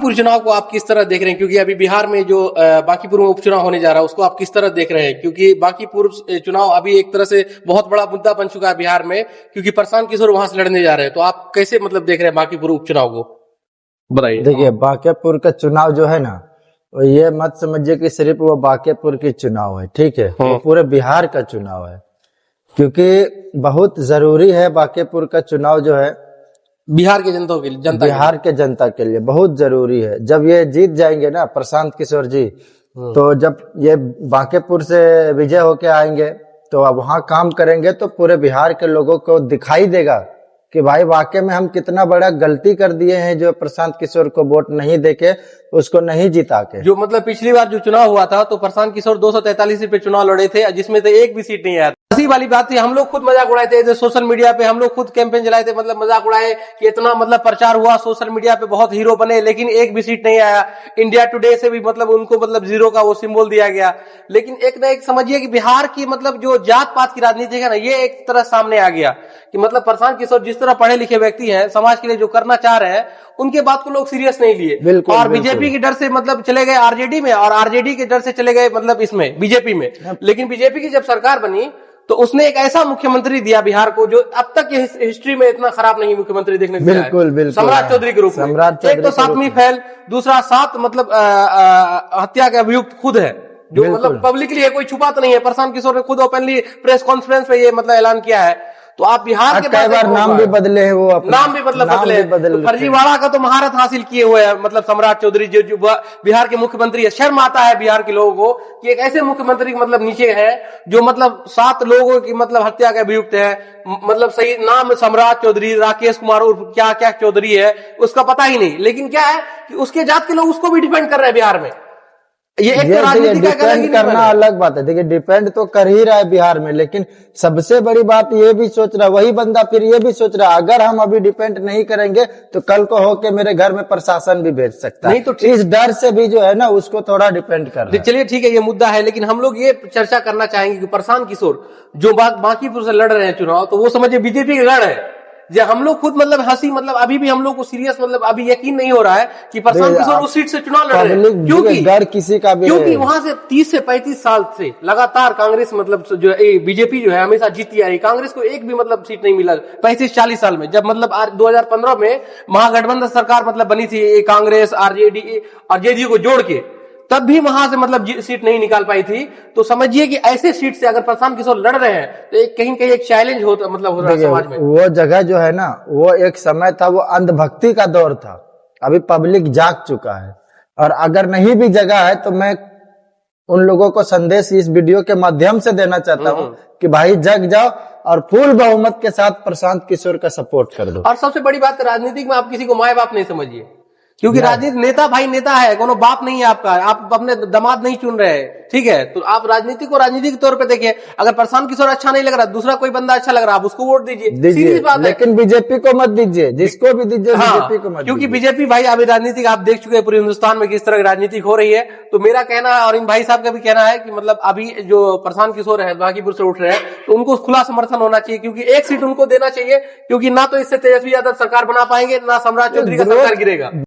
बांकीपुर चुनाव को आप किस तरह देख रहे हैं, क्योंकि अभी बिहार में जो बांकीपुर में उपचुनाव होने जा रहा है उसको आप किस तरह देख रहे हैं, क्योंकि बांकीपुर चुनाव अभी एक तरह से बहुत बड़ा मुद्दा बन चुका है बिहार में, क्योंकि प्रशांत किशोर वहां से लड़ने जा रहे हैं। तो आप कैसे मतलब देख रहे हैं बांकीपुर उपचुनाव को, बताइए। देखिए, बांकीपुर का चुनाव जो है ना, ये मत समझिए कि सिर्फ वो बांकीपुर की चुनाव है, ठीक है, वो पूरे बिहार का चुनाव है, क्योंकि बहुत जरूरी है बांकीपुर का चुनाव जो है बिहार के जनता के लिए, बिहार के जनता के लिए बहुत जरूरी है। जब ये जीत जाएंगे ना प्रशांत किशोर जी, तो जब ये बांकीपुर से विजय होके आएंगे तो अब वहां काम करेंगे तो पूरे बिहार के लोगों को दिखाई देगा कि भाई वाकई में हम कितना बड़ा गलती कर दिए हैं जो प्रशांत किशोर को वोट नहीं देके उसको नहीं जिता के। जो मतलब पिछली बार जो चुनाव हुआ था तो प्रशांत किशोर 243 सीट पे चुनाव लड़े थे, जिसमें से एक भी सीट नहीं आया। हंसी वाली बात थी, हम लोग खुद मजाक उड़ाए थे सोशल मीडिया पे, हम लोग खुद कैंपेन चलाए थे, मतलब मजाक उड़ाए कि इतना मतलब प्रचार हुआ सोशल मीडिया पे, बहुत हीरो बने, लेकिन एक भी सीट नहीं आया। इंडिया टुडे से भी मतलब उनको मतलब जीरो का वो सिंबल दिया गया। लेकिन एक ना एक समझिए कि बिहार की मतलब जो जात पात की राजनीति है ना, ये एक तरह सामने आ गया कि मतलब प्रशांत किशोर जिस तरह पढ़े लिखे व्यक्ति हैं, समाज के लिए जो करना चाह रहे हैं, उनके बात को लोग सीरियस नहीं लिए और बीजेपी के डर से मतलब चले गए आरजेडी में, और आरजेडी के डर से चले गए मतलब इसमें बीजेपी में। लेकिन बीजेपी की जब सरकार बनी तो उसने एक ऐसा मुख्यमंत्री दिया बिहार को जो अब तक की हिस्ट्री में इतना खराब नहीं मुख्यमंत्री देखने को मिला है, सम्राट चौधरी के रूप में। एक तो 7वीं फेल, दूसरा 7 मतलब हत्या के अभियुक्त खुद है, जो मतलब पब्लिकली है, कोई छुपा तो नहीं है। प्रशांत किशोर ने खुद ओपनली प्रेस कॉन्फ्रेंस में ये मतलब ऐलान किया है। तो आप बिहार के कई बार नाम भी बदले हैं, वो नाम भी मतलब बदले, फर्जीवाड़ा का तो महारत हासिल किए हुए हैं मतलब सम्राट चौधरी जो बिहार के मुख्यमंत्री है। शर्म आता है बिहार के लोगों को कि एक ऐसे मुख्यमंत्री मतलब नीचे है जो मतलब 7 लोगों की मतलब हत्या के अभियुक्त है, मतलब सही नाम सम्राट चौधरी, राकेश कुमार उर्फ क्या क्या चौधरी है उसका पता ही नहीं। लेकिन क्या है कि उसके जात के लोग उसको भी डिपेंड कर रहे हैं बिहार में। ये एक तो राजनीति का डिपेंड करना अलग बात है। देखिए, डिपेंड तो कर ही रहा है बिहार में, लेकिन सबसे बड़ी बात ये भी सोच रहा है वही बंदा, फिर ये भी सोच रहा है अगर हम अभी डिपेंड नहीं करेंगे तो कल को होके मेरे घर में प्रशासन भी भेज सकता है। नहीं तो इस डर से भी जो है ना उसको थोड़ा डिपेंड कर रहा है। चलिए ठीक है, ये मुद्दा है, लेकिन हम लोग ये चर्चा करना चाहेंगे कि प्रशांत किशोर जो बांकीपुर से लड़ रहे हैं चुनाव, तो वो समझिए बीजेपी के लड़ है। जब हम लोग खुद मतलब हंसी मतलब अभी भी हम लोग को सीरियस मतलब अभी यकीन नहीं हो रहा है कि प्रशांत किशोर उस सीट से चुनाव लड़ रहे हैं, क्योंकि डर किसी का भी, क्योंकि वहां से 30 से 35 साल से लगातार कांग्रेस मतलब जो बीजेपी जो है हमेशा जीती आ रही। कांग्रेस को एक भी मतलब सीट नहीं मिला 35-40 साल में। जब मतलब 2015 में महागठबंधन सरकार मतलब बनी थी कांग्रेस आरजेडी और जेडीयू को जोड़ के, तब भी वहां से मतलब सीट नहीं निकाल पाई थी। तो समझिए कि ऐसे सीट से अगर प्रशांत किशोर लड़ रहे हैं तो कहीं कहीं एक चैलेंज होता मतलब हो रहा है समाज में। वो जगह जो है ना, वो एक समय था, वो अंधभक्ति का दौर था। अभी पब्लिक जाग चुका है, और अगर नहीं भी जगह है तो मैं उन लोगों को संदेश इस वीडियो के माध्यम से देना चाहता हूं कि भाई जग जाओ और फुल बहुमत के साथ प्रशांत किशोर का सपोर्ट कर दो। और सबसे बड़ी बात, राजनीतिक में आप किसी को माए बाप नहीं समझिए, क्योंकि राजनीति नेता भाई नेता है, कोनो बाप नहीं है आपका, आप अपने दामाद नहीं चुन रहे, ठीक है। तो आप राजनीति को राजनीति के तौर पे देखिए। अगर प्रशांत किशोर अच्छा नहीं लग रहा, दूसरा कोई बंदा अच्छा लग रहा, आप उसको वोट दीजिए, लेकिन बीजेपी को मत दीजिए, जिसको भी दीजिए बीजेपी को मत, क्योंकि बीजेपी भाई अभी राजनीति आप देख चुके हैं पूरे हिंदुस्तान में किस तरह की राजनीति हो रही है। तो मेरा कहना है और इन भाई साहब का भी कहना है कि मतलब अभी जो प्रशांत किशोर है बांकीपुर से उठ रहे हैं, तो उनको खुला समर्थन होना चाहिए, क्योंकि एक सीट उनको देना चाहिए, क्योंकि ना तो इससे तेजस्वी यादव सरकार बना पाएंगे, ना सम्राट चौधरी का सरकार गिरेगा।